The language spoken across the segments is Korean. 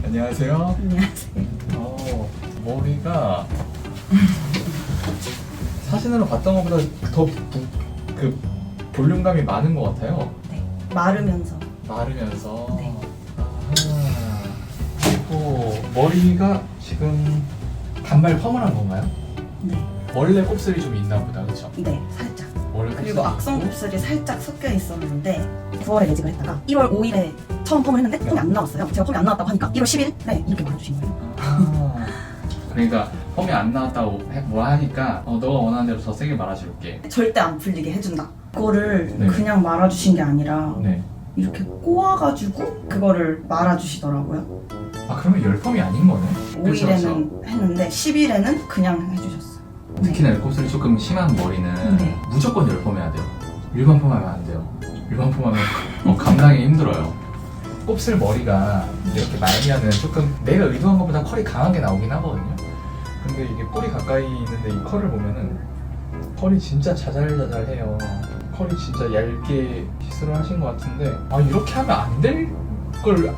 안녕하세요. 안녕하세요. 머리가 사진으로 봤던 것보다 더 그 볼륨감이 많은 것 같아요. 네. 마르면서. 마르면서. 네. 아하. 그리고 머리가 지금 단발 펌을 한 건가요? 네. 원래 곱슬이 좀 있나 보다, 그렇죠? 네, 살짝. 원래 그리고 곱슬이 악성 있고. 곱슬이 살짝 섞여 있었는데 9월에 매직을 했다가 1월 5일에 처음 펌을 했는데 펌이 안 나왔어요. 제가 펌이 안 나왔다고 하니까 1월 10일에 이렇게 말해주신 거예요. 아. 그러니까 펌이 안 나왔다고 뭐라 하니까 너가 원하는 대로 더 세게 말아줄게. 절대 안 풀리게 해준다. 그거를 네. 그냥 말아주신 게 아니라 네. 이렇게 꼬아가지고 그거를 말아주시더라고요. 아 그러면 열 펌이 아닌 거네. 5일에는 했는데 10일에는 그냥 해주셨어요. 특히나 곱슬이 조금 심한 머리는 네. 무조건 열 펌해야 돼요. 일반 펌하면 안 돼요. 일반 펌하면 감당이 힘들어요. 곱슬 머리가 이렇게 말면은 조금 내가 의도한 것보다 컬이 강하게 나오긴 하거든요. 근데 이게 뿌리 가까이 있는데 이 컬을 보면은 컬이 진짜 자잘자잘해요. 컬이 진짜 얇게 시스를 하신 것 같은데 이렇게 하면 안 될 걸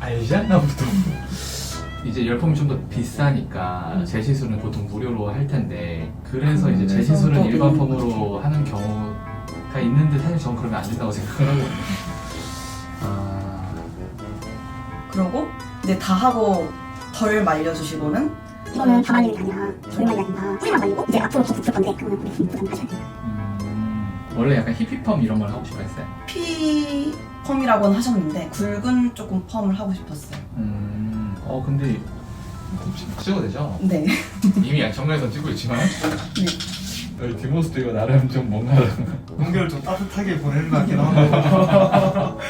알지 않나 보통. 이제 열펌이 좀 더 비싸니까 재시술은 보통 무료로 할 텐데 그래서 이제 그래서 재시술은 또 일반 있는 펌으로 하는 경우가 있는데 사실 저는 그러면 안 된다고 생각을 하거든요. 그러고 이제 다 하고 덜 말려주시고는 이거는 다 말리는 게 아니라 덜 말려야 된다. 뿌리만 말리고 이제 앞으로 더 붙을 건데 그러면 우리 부담 가셔야 돼요. 원래 약간 히피펌 이런 걸 하고 싶어 했어요? 피 펌이라고는 하셨는데 굵은 조금 펌을 하고 싶었어요. 근데 찍어도 되죠? 네. 이미 정면에서 찍고 있지만 네. 뒷모습도 이거 나름 좀 뭔가 공개를 좀 따뜻하게 보내는 것 같긴 하고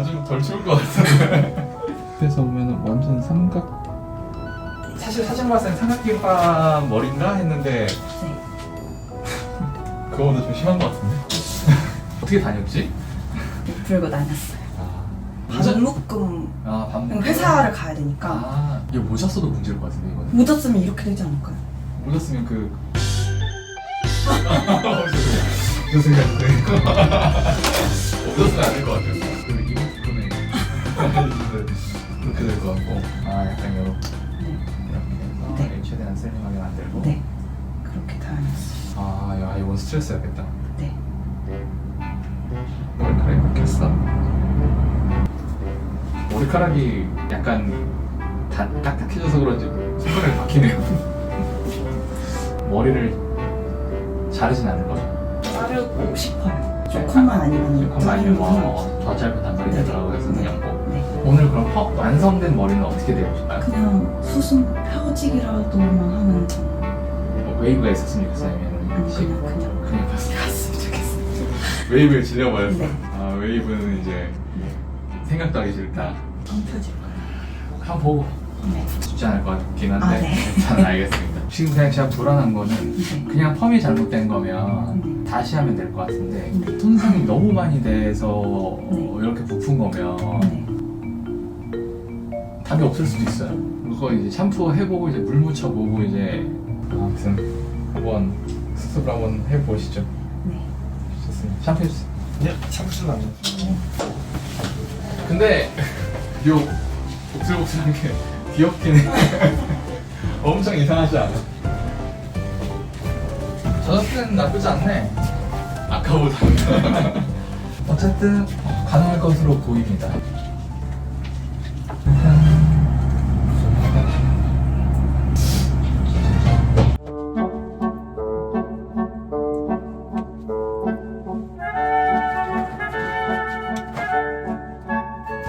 좀 덜 추울 것 같은데 옆에서 보면 완전 삼각 사실 사진 봤을 땐 삼각김밥 머리인가 했는데 네. 그거보다 좀 심한 것 같은데 어떻게 다녔지? 풀고 다녔어요. 모자? 반묶음. 반묶음 회사를 가야 되니까 이거 모자 써도 문제일 것 같은데 이거는 모자 쓰면 이렇게 되지 않을까요? 모자 쓰면 죄송해요 모자 쓰면 안 될 것 같아요 이목구네 그렇게 될 것 같고 약간 이렇게 네. 해서 최대한 슬림하게 만들고 네. 그렇게 다녔어요. 야 이건 스트레스였겠다 네. 머리카락이 바뀌었어 머리카락이 약간 딱딱해져서 그런지 손가락이 바뀌네요 머리를 자르진 않을 거죠? 자르고 싶어요. 조금만 아니면 조금 아니면 더 짧은 단발이 네. 되더라고 해서 그냥 네. 오늘 그럼 완성된 머리는 어떻게 되고 싶어요? 그냥 수순 펴지기라도만 하면 웨이브가 있었으면 좋겠어요 아니면 그냥 갔으면 좋겠어요. 웨이브에 질려버렸어 네. 웨이브는 이제 생각도 하기 싫다 안 펴질 거예요. 한번 보고 네. 쉽지 않을 것 같긴 한데 네. 일단 알겠습니다 지금 그냥 제가 불안한 거는 네. 그냥 펌이 잘못된 거면 네. 다시 하면 될 것 같은데 네. 손상이 너무 많이 돼서 네. 이렇게 부푼 거면 네. 답이 없을 수도 있어요. 그거 이제 샴푸 해보고 이제 물 묻혀보고 이제 아무튼 한번 수습을 한번 해보시죠. 네. 좋습니다. 샴푸 해주세요. 네, 참으시면 안 돼요. 근데 요 복슬복슬한 게 귀엽긴 해. 엄청 이상하지 않아? 저한테는 나쁘지 않네. 아까보다. 어쨌든 가능할 것으로 보입니다.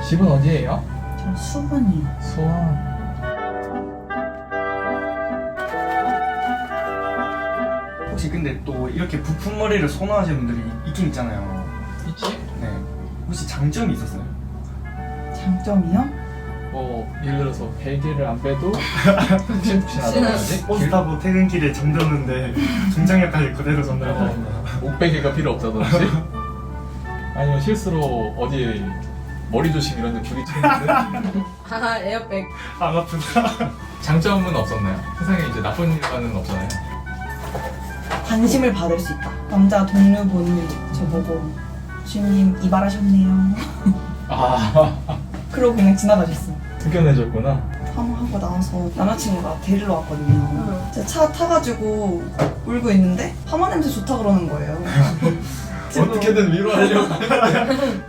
집은 어디예요? 저 수분이요. 수원. 혹시 근데 또 이렇게 부푼 머리를 선호하시는 분들이 있긴 있잖아요. 있지? 네. 혹시 장점이 있었어요? 장점이요? 예를 들어서 베개를 안 빼도 푹신푹신하다든지 버스 타고 퇴근길에 잠들었는데 중장역까지 그대로 전달한다. 목베개가 필요 없다든지 아니면 실수로 어디 머리 조심 이런 데 불이 튀는데 에어백. 안 아픈가? 장점은 없었나요? 세상에 이제 나쁜 일만은 없잖아요. 관심을 받을 수 있다. 남자 동료분이 저보고 주임님 이발하셨네요. 아 그러고 그냥 지나가셨어요. 숙연해졌구나. 파마하고 나와서 남자친구가 데리러 왔거든요. 제가 차 타가지고 울고 있는데 파마 냄새 좋다 그러는 거예요. 어떻게든 위로하려고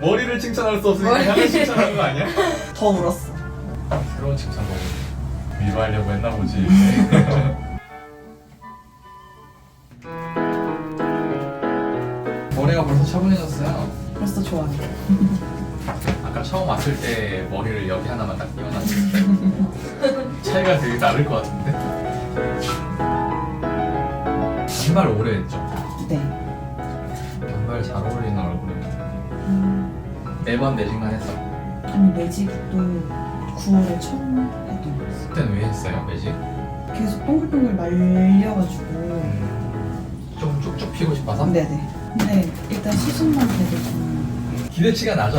머리를 칭찬할 수 없으니까 향을 칭찬하는 거 아니야? 더 울었어. 새로운 칭찬 보고 위로하려고 했나 보지. 머리가 벌써 차분해졌어요. 그래서 좋아요. 아까 처음 왔을 때 머리를 여기 하나만 딱 띄워놨을 때 차이가 되게 나를 것 같은데? 단발 오래 했죠? 네. 단발 잘 어울리는 얼굴이네. 매번 매직만 했어. 아니 매직도 9월에 처음 했던 거였어요. 그때는 왜 했어요 매직? 계속 동글동글 말려가지고. 좀 쭉쭉 피고 싶어서? 네네. 근데 일단 시술만 돼도 저는 기대치가 나죠?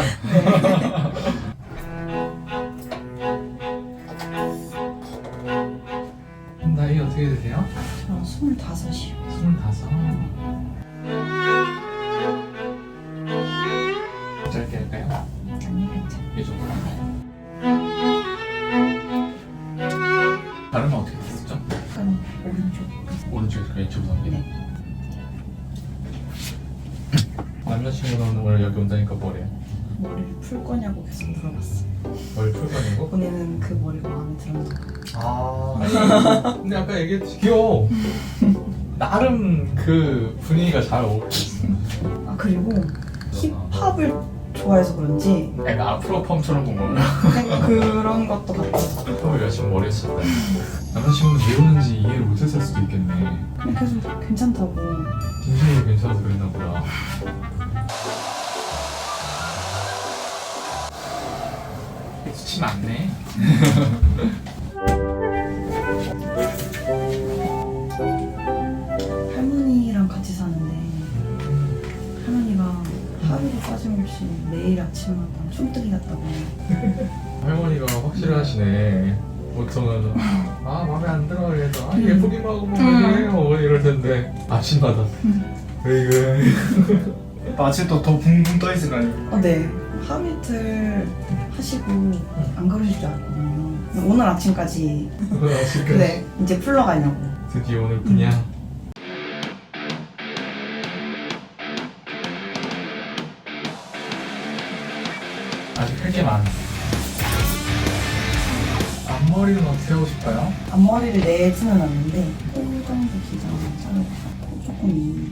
나이 어떻게 되세요? 저 25이요. 25. 짧게 할까요? 아니 괜찮아. 이 정도. 발음은 어떻게 됐었죠? 약간 오른쪽. 오른쪽에서 왼쪽으로 넘기네. 네. 남자친구는 오늘 여기 온다니까 뭐래? 머리를 풀 거냐고 계속 물어봤어. 머리 풀 거냐고? 본인은 그 머리가 마음에 들었나 봐. 아니 근데 아까 얘기했듯이 귀여워. 나름 그 분위기가 잘 어울렸어. 아 그리고 힙합을 좋아해서 그런지 애가 앞으로 펌처럼 본 건가? 약간 그런 것도 같아요. 힙합을 열심히 머리에 썼다. 남자친구는 왜 오는지 이해를 못했을 수도 있겠네. 그냥 계속 괜찮다고. 진심으로 괜찮아서 그랬나 보다. 수치 많네. 할머니랑 같이 사는데 할머니가 하루도 빠짐없이 매일 아침마다 춤뜨기 같다고. 할머니가 확실하시네. 보통은 아 마음에 안 들어 그래서 아 예쁘기만 하고 뭐 그래요 이럴 텐데 아침마다 왜 이래? 아침도 더 붕붕 떠 있을 거 아니에요. 네. 하루 이틀 하시고 안 그러실 줄 알았거든요. 오늘 아침까지 아직까지 네 이제 풀러가냐고. 드디어 오늘 그냥 아직 할 게 많아. 앞머리는 어떻게 하고 싶어요? 앞머리를 내지는 않는데 코 정도 기장을 자르고 코 조금 미는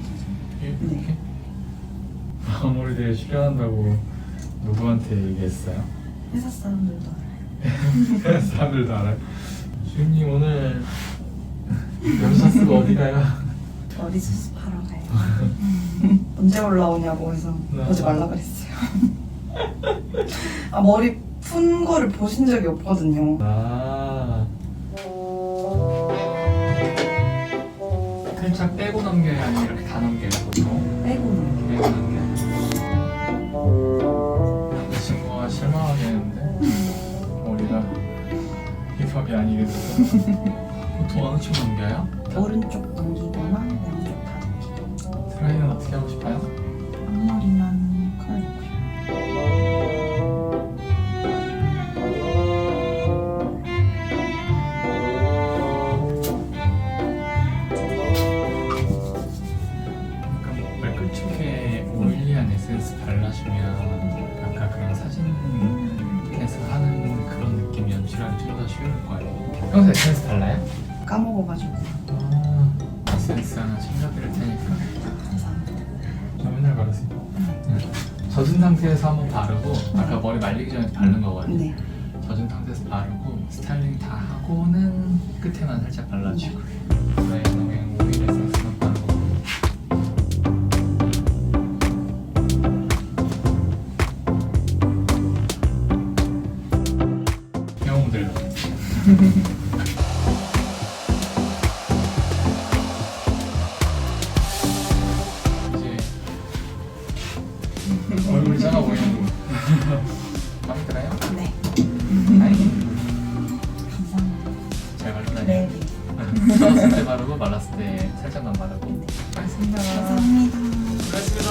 이렇게? 앞머리 되게 싫어한다고 누구한테 얘기했어요? 회사 사람들도 알아요. 사람들도 알아요. 주임님 오늘 연차 쓰고 어디 가요? 머리숱 하러 가요. 언제 올라오냐고 해서 오지 말라 그랬어요. 아 머리 푼 거를 보신 적이 없거든요. 아 살짝 빼고 넘겨야 아니면 이렇게 다 넘겨요 보통? 빼고는. 빼고 넘겨요. 남자친구가 실망하겠는데 머리가 힙합이 아니겠어. 보통 어느 쪽 넘겨요? 오른쪽 넘기거나 왼쪽 다 넘기고. 드라이는 어떻게 하고 싶어요? 앞머리만 컬고요. 약간 발끝쪽에 오일리한 에센스 발라주면 아까 그런 사진에서 하는 그런 느낌 연출하기 좀 더 쉬울 거예요. 평소에 에센스 발라요? 까먹어가지고. 에센스 하나 챙겨드릴 테니까 감사합니다. 저 맨날 바르세요. 젖은 상태에서 한번 바르고 아까 머리 말리기 전에 바른 거거든요. 네. 젖은 상태에서 바르고 스타일링 다 하고는 끝에만 살짝 발라주고 그다음에 그냥 오일 에센스만 바르고 경험들로 이제 얼굴이 작아 보이는 거 마음에 들어요? 네. 다행이네. 감사합니다. 잘 바른다니. 네. 써왔을 때 바르고 말랐을 때 살짝만 바르고. 알겠습니다. 감사합니다. 수고하셨습니다.